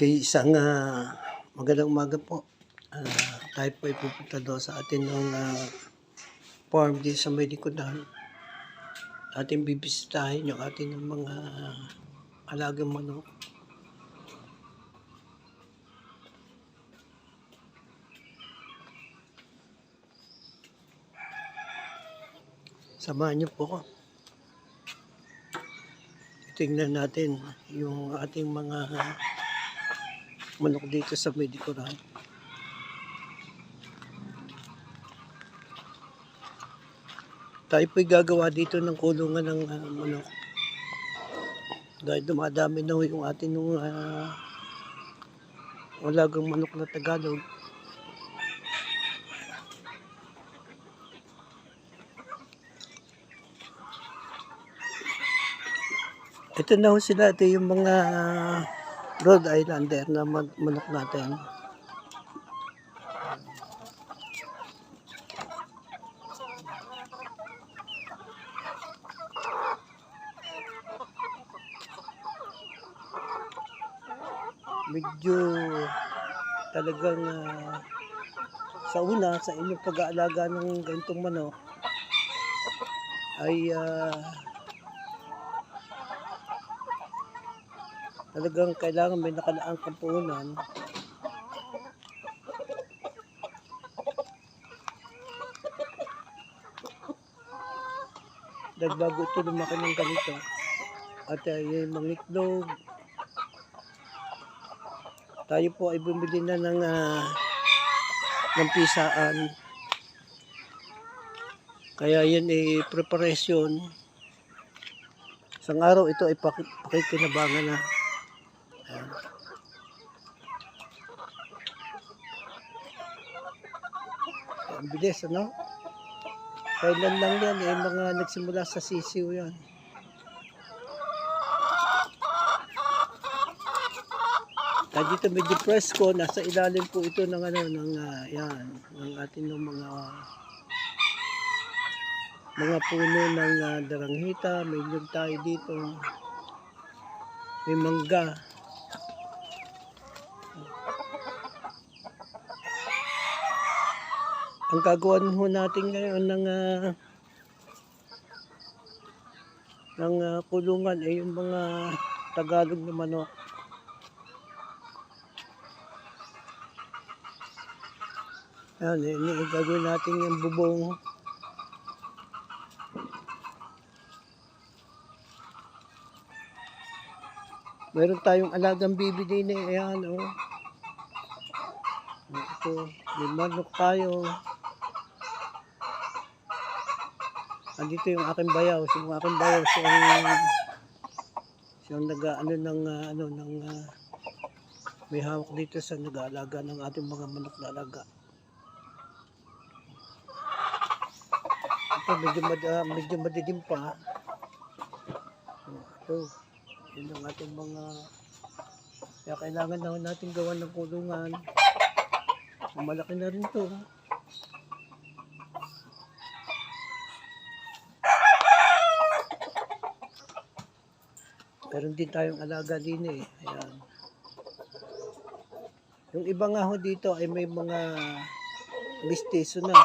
Okay, isang magandang umaga po. Tayo po ay pupunta doon sa atin ng farm din sa Medikudan. Ating bibisitahin yung ating mga alagang manok. Samahan niyo po ako. Tingnan natin yung ating mga manok dito sa Medikudan. Tayo po'y gagawa dito ng kulungan ng manok. Dahil dumadami na yung ating alagang manok na Tagalog. Ito na ho sila. Ito yung mga Rhode Islander na manok natin. Medyo talagang sa una, sa inyong pag-aalaga ng ganitong manok ay talagang kailangan may nakalaang kampunan. Dahil bago ito lumaki ng ganito at yung mga itlog, tayo po ay bumili na ng pisaan. Kaya yan ay preparation. Isang araw ito ay pakikinabangan na. Ayan. Ang bilis, ano? Kailan lang yan, mga nagsimula sa sisiw yan. Dito medyo presko, nasa ilalim po ito ng yan, ng ating mga puno ng daranghita. May nyug tayo dito. May mangga. Ang gagawin ho natin ngayon ng kulungan ay yung mga Tagalog na manok. Ayan, gagawin natin yung bubong. Meron tayong alagang bibi din eh. Ayan, oh. Ito, may manok tayo. Andito yung aking bayaw. Yung aking bayaw siyang nag-ano ng may hawak dito sa nag-aalaga ng ating mga manok na alaga. Ito medyo madilim pa. Ito, yun ang ating mga, kaya kailangan na natin gawan ng kulungan. Malaki na rin to. Meron din tayong alaga din eh. Ayan. Yung iba nga ho dito ay may mga mistiso na.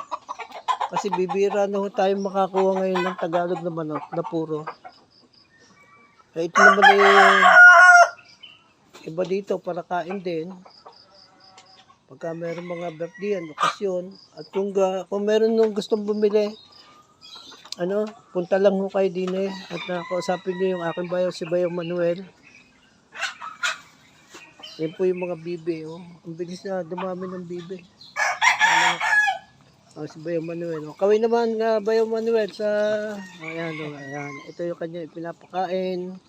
Kasi bibira na ho tayo makakuha ngayon ng Tagalog na manok na puro. Kaya ito naman iba dito para kain din. Pagka meron mga birthday, okasyon. At kung meron nung gustong bumili, punta lang ho kayo din eh. At nakausapin nyo yung aking bayaw, si Bayaw Manuel. Yan po yung mga bibe. Oh. Ang bilis na dumami ng bibe. Si Bayaw Manuel. Kaway naman nga Bayaw Manuel sa... Ayan. Ito yung kanya pinapakain.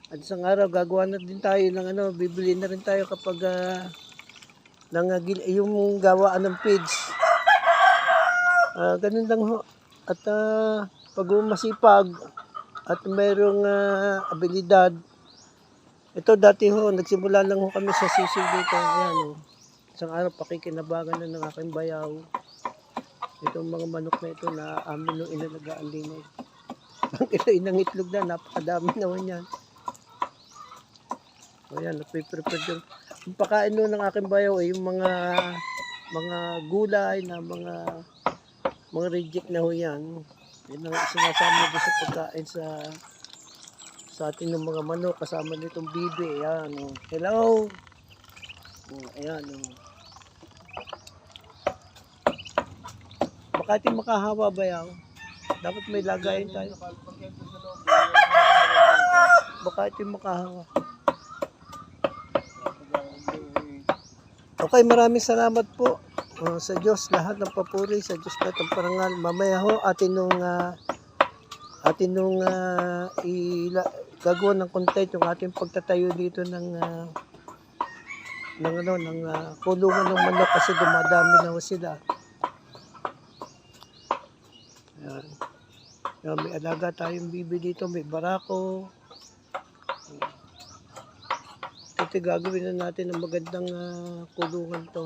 At isang araw gagawa na din tayo ng bibili na rin tayo kapag yung gawaan ng feeds. Ganun lang ho. At pag masipag at mayroong abilidad, ito dati ho, nagsimula lang ho kami sa sisiw dito. Ayan ho. Isang araw pakikinabangan na ng aking bayaw. Itong mga manok na ito na amin nung inalagaan din eh. Ang ito inang itlog na, napakadami naman yan. Ayan, napiprepare yung... Ang pakain nun ng aking bayaw ay yung mga gulay na mga reject na ho yan. Yan ang sinasama doon sa pagkain sa atin ng mga manok kasama nitong bibi. Ayan, oh. Hello! Oh, ayan, oh. Baka ito makahawa bayaw. Dapat may lagayin tayo. Baka ito makahawa. Okay, maraming salamat po sa Diyos. Lahat ng papuri sa Diyos lahat ng parangal. Mamaya ho, atin nung gagawa ng content yung ating pagtatayo dito ng kulungan ng manok kasi dumadami na ho sila. Ayan. Ayan, may alaga tayong bibi dito, may barako. Ito gagawin na natin ng magandang kulungan to.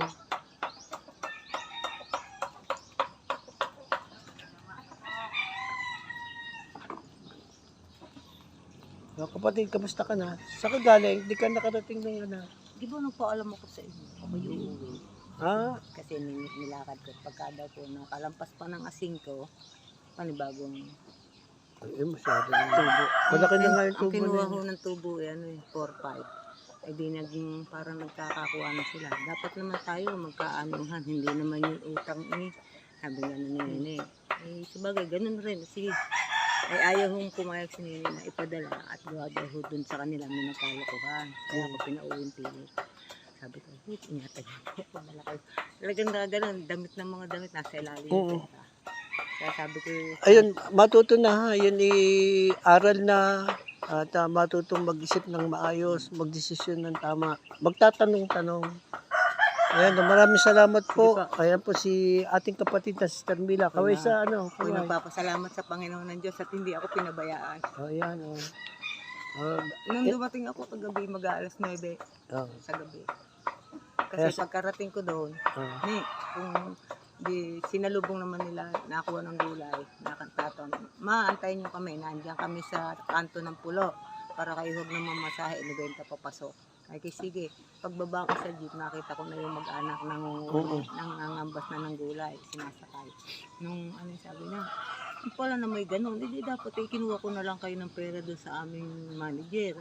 Kapatid, kamusta ka na? Saan ka galing? Hindi ka nakarating ng ano. Di ba nagpaalam ako sa inyo? Ako yung uuwi. Kasi nilakad ko. Pagka daw po, nakalampas pa ng asing ko, panibagong Masyado na. tubo. Malaki na nga yung Ang tubo kinuha na ko ng tubo, 4-5. Ay di naging parang nagkakakuha na sila. Dapat naman tayo magkaanuhan. Hindi naman yung utang sabi nga na ni Nene. Sabagay, ganun rin. Sige. Ay ayaw hong pumayag si Nene na ipadala at gawa daw ho dun sa kanila may nagkalokohan. Kaya ako pinauwing pilit. Sabi ko, ingatan niyo po. Padala kayo. Talagang ganun, damit ng mga damit nasa ilalim. Oo. Kaya sabi ko, ayun, matuto na ha. Yun aral na at matutong mag-isip ng maayos, magdesisyon ng tama. Magtatanong-tanong. Ayan, maraming salamat po. Ayan po si ating kapatid na Sister Mila. Kaway sa ano? ako'y Kaway. nagpapasalamat sa Panginoon ng Diyos at hindi ako pinabayaan. Ayan, oh. Nung dumating ako kagabi mag-aalas 9 sa gabi. Kasi pagkarating ko doon, kung sinalubong naman nila, nakuha ng gulay, nakantaton. Maantayin nyo kami, nandiyan kami sa kanto ng pulo para kayo huwag na mamasahe, inibenta papasok. Ay sige, pagbaba ko sa jeep, nakita ko na yung mag-anak ng angambas na ng gulay, sinasakay. Nung sabi niya, pala na may ganun, hindi dapat kinuha ko na lang kayo ng pera doon sa aming manager.